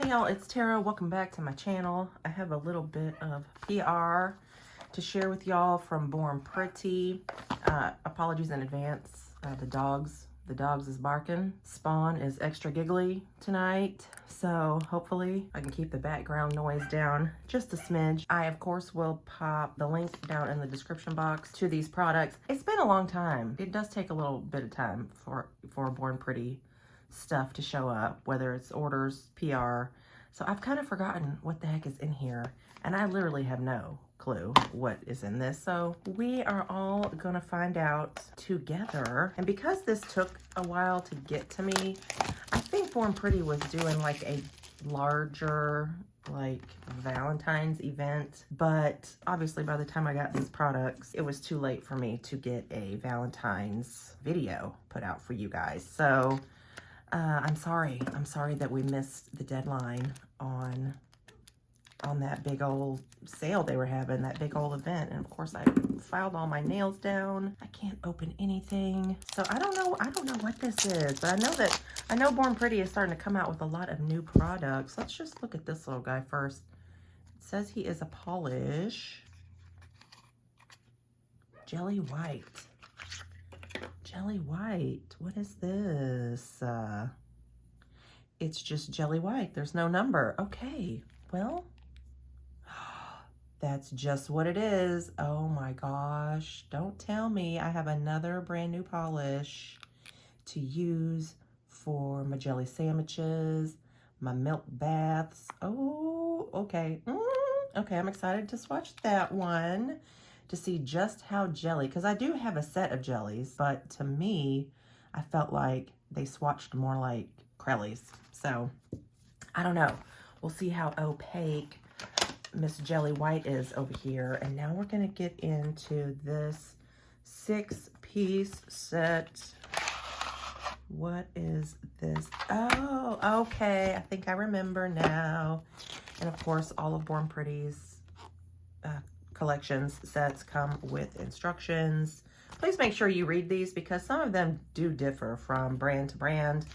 Hey y'all, it's Tara. Welcome back to my channel. I have a little bit of PR to share with y'all from Born Pretty. Apologies in advance. The dogs is barking. Spawn is extra giggly tonight, so hopefully I can keep the background noise down just a smidge. I of course will pop the link down in the description box to these products. It's been a long time. It does take a little bit of time for Born Pretty stuff to show up, whether it's orders, PR. So I've kind of forgotten what the heck is in here, and I literally have no clue what is in this. So we are all gonna find out together. And because this took a while to get to me, I think Born Pretty was doing like a larger like Valentine's event, but obviously by the time I got these products, it was too late for me to get a Valentine's video put out for you guys. So I'm sorry that we missed the deadline on that big old sale they were having, that big old event. And of course I filed all my nails down. I can't open anything. So I don't know what this is, but I know Born Pretty is starting to come out with a lot of new products. Let's just look at this little guy first. It says he is a polish. Jelly white. Jelly white. What is this? It's just jelly white. There's no number. Okay. Well, that's just what it is. Oh my gosh. Don't tell me I have another brand new polish to use for my jelly sandwiches, my milk baths. Oh, okay. Okay, I'm excited to swatch that one to see just how jelly, because I do have a set of jellies, but to me, I felt like they swatched more like Crellies. So, I don't know. We'll see how opaque Miss Jelly White is over here. And now we're going to get into this 6-piece set. What is this? Oh, okay. I think I remember now. And of course, all of Born Pretty's collections sets come with instructions. Please make sure you read these because some of them do differ from brand to brand.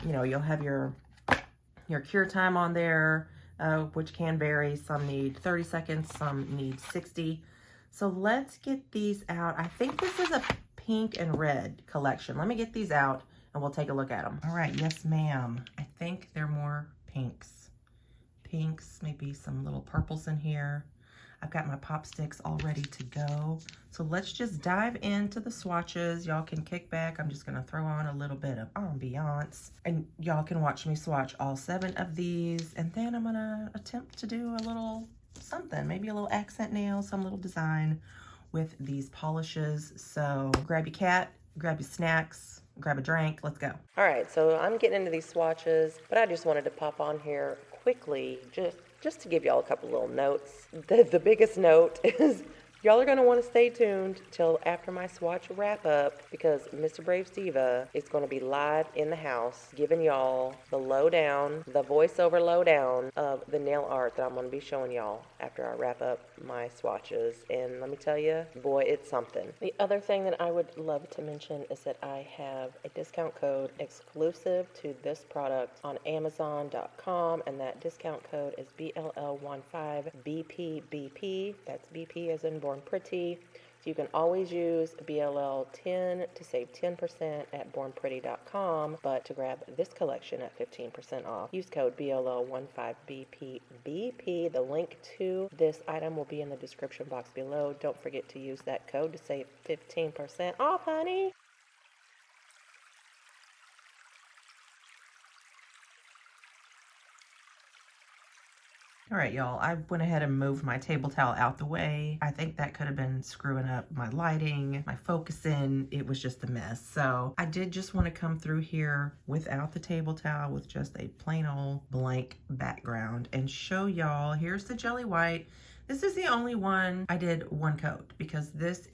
You know, you'll have your cure time on there, which can vary. Some need 30 seconds, some need 60. So let's get these out. I think this is a pink and red collection. Let me get these out and we'll take a look at them. All right, yes ma'am. I think they're more pinks. Pinks, maybe some little purples in here. I've got my pop sticks all ready to go. So let's just dive into the swatches. Y'all can kick back. I'm just gonna throw on a little bit of ambiance and y'all can watch me swatch all 7 of these. And then I'm gonna attempt to do a little something, maybe a little accent nail, some little design with these polishes. So grab your cat, grab your snacks, grab a drink, let's go. All right, so I'm getting into these swatches, but I just wanted to pop on here quickly, just to give y'all a couple little notes. The biggest note is y'all are going to want to stay tuned till after my swatch wrap up because Mr. BRAVESDIVA is going to be live in the house giving y'all the lowdown, the voiceover lowdown of the nail art that I'm going to be showing y'all after I wrap up my swatches. And let me tell you, boy, it's something. The other thing that I would love to mention is that I have a discount code exclusive to this product on Amazon.com, and that discount code is BLL15BPBP. That's BP as in Born Pretty. So you can always use BLL10 to save 10% at bornpretty.com, but to grab this collection at 15% off, use code BLL15BPBP. The link to this item will be in the description box below. Don't forget to use that code to save 15% off, honey. All right, y'all, I went ahead and moved my table towel out the way. I think that could have been screwing up my lighting, my focusing. It was just a mess. So I did just want to come through here without the table towel with just a plain old blank background and show y'all. Here's the jelly white. This is the only one I did one coat because this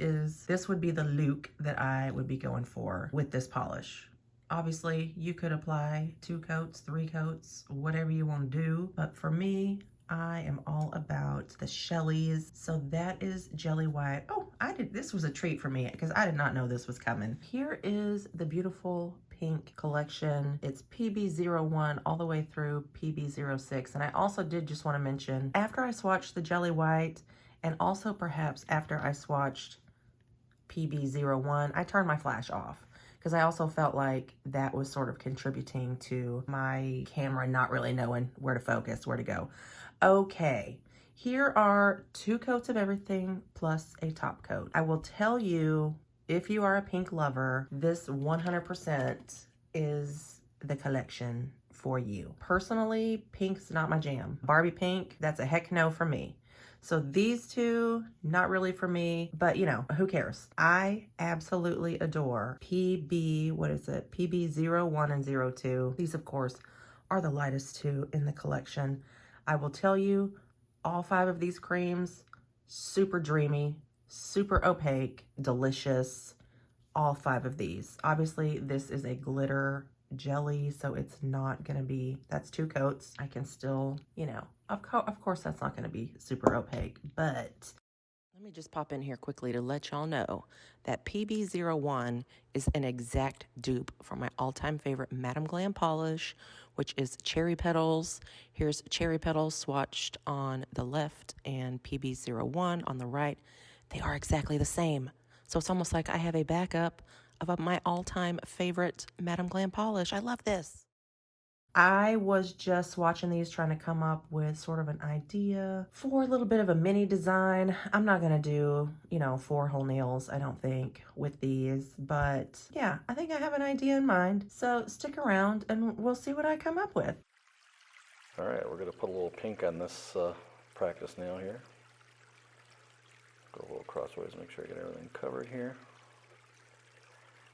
would be the look that I would be going for with this polish. Obviously, you could apply 2 coats, 3 coats, whatever you want to do. But for me, I am all about the Shellies. So that is jelly white. Oh, this was a treat for me because I did not know this was coming. Here is the beautiful pink collection. It's PB01 all the way through PB06. And I also did just want to mention, after I swatched the Jelly White, and also perhaps after I swatched PB01, I turned my flash off, because I also felt like that was sort of contributing to my camera not really knowing where to focus, where to go. Okay, here are 2 coats of everything plus a top coat. I will tell you, if you are a pink lover, this 100% is the collection for you. Personally, pink's not my jam. Barbie pink, that's a heck no for me. So these 2, not really for me, but you know, who cares? I absolutely adore PB, what is it? PB01 and 02. These, of course, are the lightest 2 in the collection. I will tell you, all 5 of these creams, super dreamy, super opaque, delicious, all 5 of these. Obviously, this is a glitter jelly, so it's not gonna be, that's 2 coats. I can still, you know, of course that's not gonna be super opaque, but let me just pop in here quickly to let y'all know that PB01 is an exact dupe for my all-time favorite Madame Glam polish, which is Cherry Petals. Here's Cherry Petals swatched on the left and PB01 on the right. They are exactly the same. So it's almost like I have a backup of my all-time favorite Madame Glam polish. I love this. I was just watching these, trying to come up with sort of an idea for a little bit of a mini design. I'm not gonna do, you know, 4 whole nails, I don't think, with these, but yeah, I think I have an idea in mind. So stick around and we'll see what I come up with. All right, we're gonna put a little pink on this practice nail here. Go a little crossways, make sure I get everything covered here.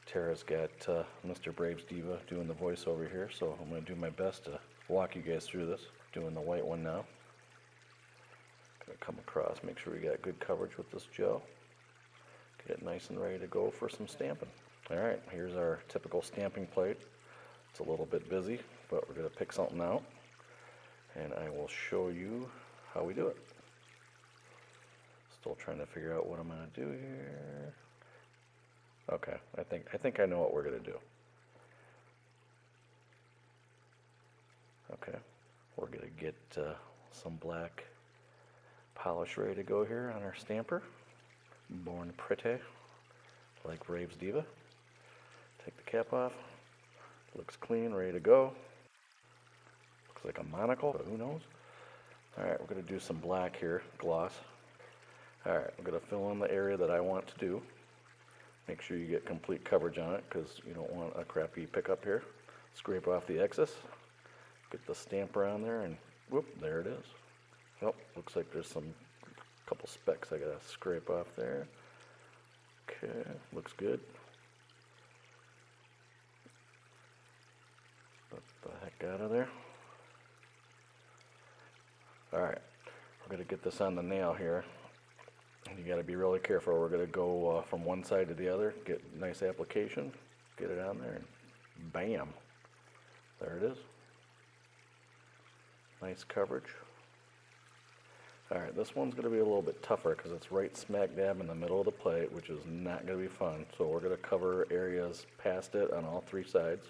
Tara's got Mr. BRAVESDIVA doing the voiceover here, so I'm going to do my best to walk you guys through this. Doing the white one now. Going to come across, make sure we got good coverage with this gel. Get it nice and ready to go for some stamping. Alright, here's our typical stamping plate. It's a little bit busy, but we're going to pick something out, and I will show you how we do it. Still trying to figure out what I'm going to do here. Okay, I think I know what we're gonna do. Okay, we're gonna get some black polish ready to go here on our stamper. Born pretty, like BRAVESDIVA. Take the cap off. Looks clean, ready to go. Looks like a monocle, but who knows? All right, we're gonna do some black here, gloss. All right, I'm gonna fill in the area that I want to do. Make sure you get complete coverage on it, because you don't want a crappy pickup here. Scrape off the excess. Get the stamper on there, and whoop, there it is. Oh, looks like there's some couple specks I gotta scrape off there. Okay, looks good. Get the heck out of there. Alright, we're gonna get this on the nail here. You got to be really careful. We're going to go from one side to the other, get nice application, get it on there, and bam, there it is. Nice coverage. Alright, this one's going to be a little bit tougher because it's right smack dab in the middle of the plate, which is not going to be fun. So we're going to cover areas past it on all 3 sides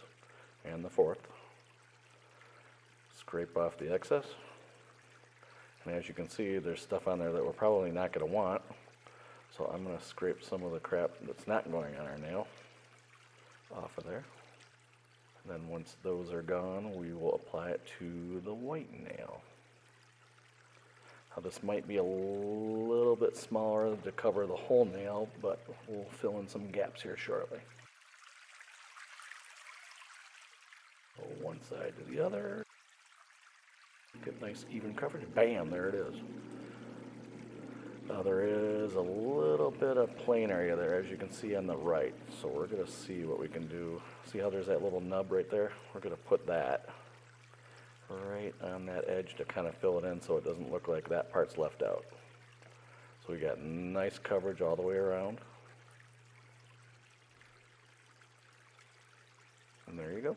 and the 4th. Scrape off the excess. And as you can see, there's stuff on there that we're probably not going to want. So I'm going to scrape some of the crap that's not going on our nail off of there. And then once those are gone, we will apply it to the white nail. Now this might be a little bit smaller to cover the whole nail, but we'll fill in some gaps here shortly. So one side to the other. Get nice even coverage. Bam, there it is. Now there is a little bit of plain area there, as you can see on the right. So we're going to see what we can do. See how there's that little nub right there? We're going to put that right on that edge to kind of fill it in so it doesn't look like that part's left out. So we got nice coverage all the way around. And there you go.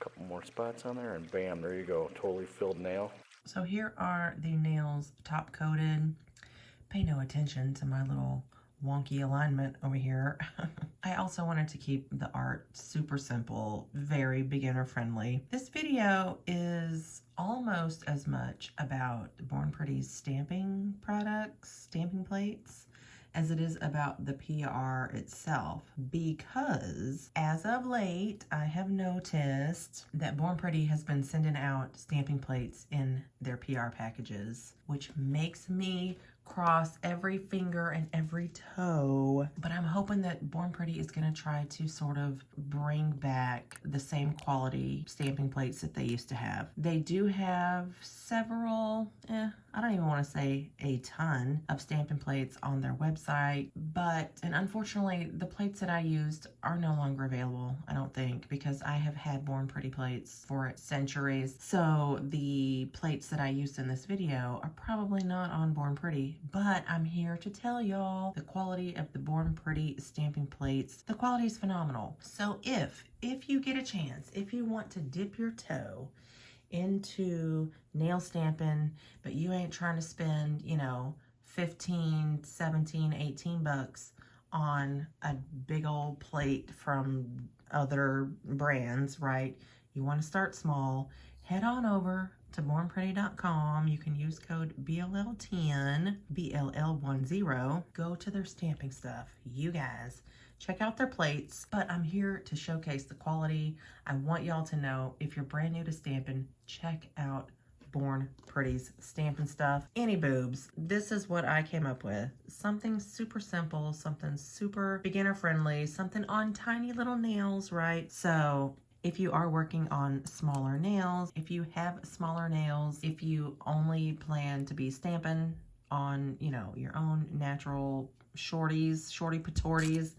Couple more spots on there, and bam, there you go, totally filled nail. So here are the nails top coated. Pay no attention to my little wonky alignment over here. I also wanted to keep the art super simple, very beginner friendly. This video is almost as much about Born Pretty's stamping products, stamping plates, as it is about the PR itself, because as of late I have noticed that Born Pretty has been sending out stamping plates in their PR packages, which makes me cross every finger and every toe. But I'm hoping that Born Pretty is going to try to sort of bring back the same quality stamping plates that they used to have. They do have several, I don't even want to say a ton of stamping plates on their website, and unfortunately the plates that I used are no longer available, I don't think, because I have had Born Pretty plates for centuries. So the plates that I used in this video are probably not on Born Pretty, but I'm here to tell y'all the quality of the Born Pretty stamping plates. The quality is phenomenal. So if you get a chance, if you want to dip your toe into nail stamping, but you ain't trying to spend, 15, 17, 18 bucks on a big old plate from other brands, right? You want to start small, head on over to bornpretty.com. You can use code BLL10, BLL10. Go to their stamping stuff. You guys, check out their plates, but I'm here to showcase the quality. I want y'all to know, if you're brand new to stamping, check out Born Pretty's stamping stuff. Any boobs. This is what I came up with. Something super simple, something super beginner friendly, something on tiny little nails, right? So if you are working on smaller nails, if you have smaller nails, if you only plan to be stamping on, your own natural shorty patorties,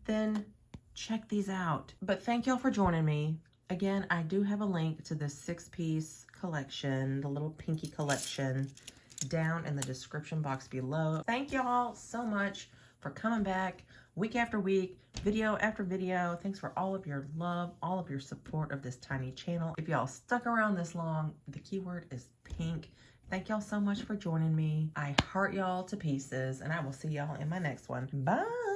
then check these out. But thank y'all for joining me. Again, I do have a link to this 6-piece collection, the little pinky collection, down in the description box below. Thank y'all so much for coming back week after week, video after video. Thanks for all of your love, all of your support of this tiny channel. If y'all stuck around this long, the keyword is pink. Thank y'all so much for joining me. I heart y'all to pieces, and I will see y'all in my next one. Bye.